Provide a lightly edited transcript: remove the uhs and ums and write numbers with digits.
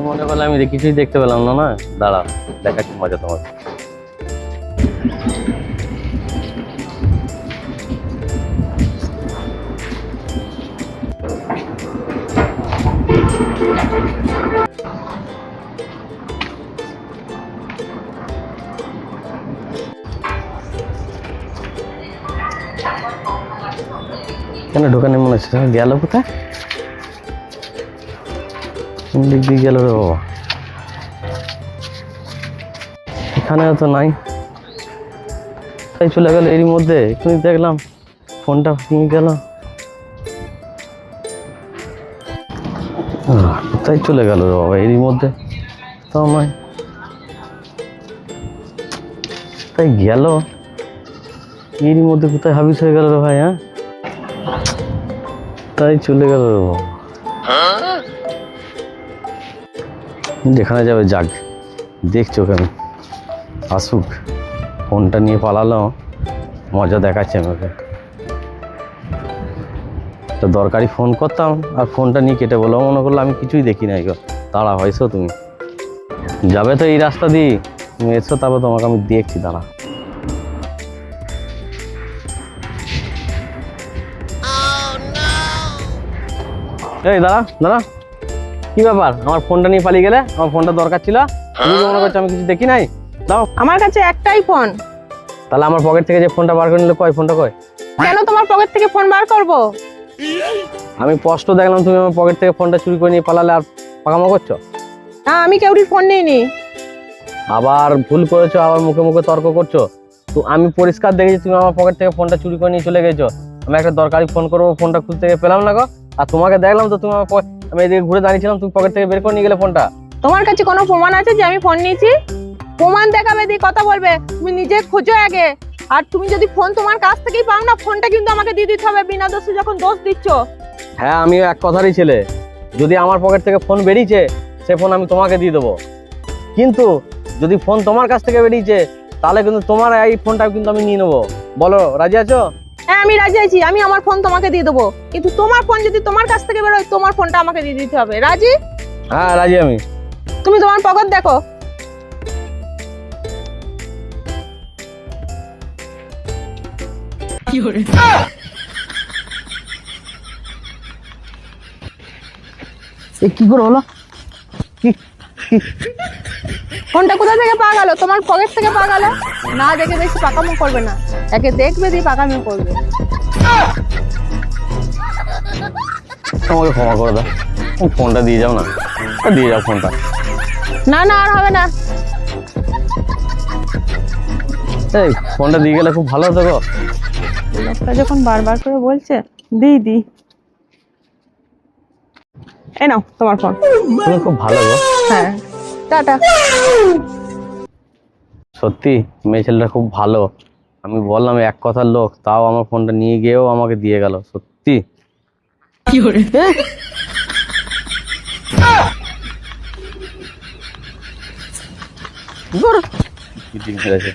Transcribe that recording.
মনে করলে আমি কিছুই দেখতে পেলাম না। না দাঁড়া, দেখাচ্ছি মজা তোমার। কেন ঢোকানে মনে হচ্ছে গেল কোথায়? কোন দিক দিয়ে গেল রে বাবা? এখানেও তো নাই, তাই চলে গেল এরই মধ্যে। এক্ষুনি দেখলাম ফোনটা ভেঙে গেল। কোথায় চলে গেল রে বাবা এরই মধ্যে? তো নয়, তাই গেল এরই মধ্যে। কোথায় হাবিস হয়ে গেল রে ভাই? হ্যাঁ, তাই চলে গেল রে বাবা। যেখানে যাবে যাক, দেখছো কেন? আসুক, ফোনটা নিয়ে পালালো, মজা দেখাচ্ছে আমাকে। তো দরকারি ফোন করতাম আর ফোনটা নিয়ে কেটে বলো, মনে করলো আমি কিছুই দেখি নাই গো। দাঁড়া হয়েছো তুমি যাবে তো এই রাস্তা দিয়ে, তুমি এসো, তারপর তোমাকে আমি দেখছি। দাঁড়া, এই দাঁড়া দাঁড়া, কি ব্যাপার? আমার ফোনটা নিয়ে পালিয়ে গেলে? আমার ফোনটা দরকার ছিল, তুমি মনে করছো আমি কিছু দেখি নাই? দাও, আমার কাছে একটাই ফোন। তাহলে আমার পকেট থেকে যে ফোনটা বার করে নিলে, কয় ফোনটা কয়? কেন তোমার পকেট থেকে ফোন বার করব? আমি স্পষ্ট দেখলাম তুমি আমার পকেট থেকে ফোনটা চুরি করে নিয়ে পালালে, আর পাকামো করছো। না, আমি কেউরির ফোন নিইনি। আবার ভুল করেছো, আবার মুখে মুখে তর্ক করছো। তো আমি পরিষ্কার দেখেছি তুমি আমার পকেট থেকে ফোনটা চুরি করে নিয়ে চলে গেছো। আমি একটা দরকারি ফোন করবো, ফোনটা খুঁজতে গিয়ে পেলাম না গো। আর তোমাকে দেখলাম তো তুমি আমার আমি এদিকে ঘুরে দাঁড়িয়েছিলাম, তুমি পকেট থেকে বের করে নিয়ে গেলে ফোনটা। তোমার কাছে কোনো প্রমাণ আছে যে আমি ফোন নিয়েছি? প্রমাণ দেখাবে, দিয়ে কথা বলবে। তুমি নিজে খোঁজো আগে। আর তুমি যদি ফোন তোমার কাছ থেকেই পাও না, ফোনটা কিন্তু আমাকে দিয়ে দিতে হবে, বিনা দোষে যখন দোষ দিচ্ছ। হ্যাঁ, আমিও এক কথারই ছেলে। যদি আমার পকেট থেকে ফোন বেরিয়েছে, সে ফোন আমি তোমাকে দিয়ে দেবো। কিন্তু যদি ফোন তোমার কাছ থেকে বেরিয়েছে, তাহলে কিন্তু তোমার এই ফোনটা কিন্তু আমি নিয়ে নেবো। বলো, রাজি আছো? হ্যাঁ, আমি রাজি আছি। আমি আমার ফোন তোমাকে দিয়ে দেবো, কিন্তু তোমার ফোন যদি তোমার কাছ থেকে বেরোয়, তোমার ফোনটা আমাকে দিয়ে দিতে হবে। রাজি? হ্যাঁ, রাজি আমি। তুমি তোমার পকেট দেখো। কি করে? কি করে হলো? ফোনটা কোথা থেকে পাওয়া গেল? তোমার পকেট থেকে পাওয়া গেল। না দেখে বেশি পাকামো করবে না, একে দেখবে দিয়ে পাকামো করবে। তোমাকে ক্ষমা করে দাও, ফোনটা দিয়ে যাও না, দিয়ে যাও ফোনটা। না না, আর হবে না। এই ফোনটা দিয়ে গেলে খুব ভালো হতো গো। লোকটা যখন বারবার করে বলছে, দিই দিই। এই নাও তোমার ফোন। তুমি খুব ভালো গো। হ্যাঁ, টাটা। সত্যি মেয়ে ছেলেটা খুব ভালো। আমি বললাম এক কথার লোক, তাও আমার ফোনটা নিয়ে গিয়েও আমাকে দিয়ে গেল। সত্যি কি করে? কি দিন ফেলেছে।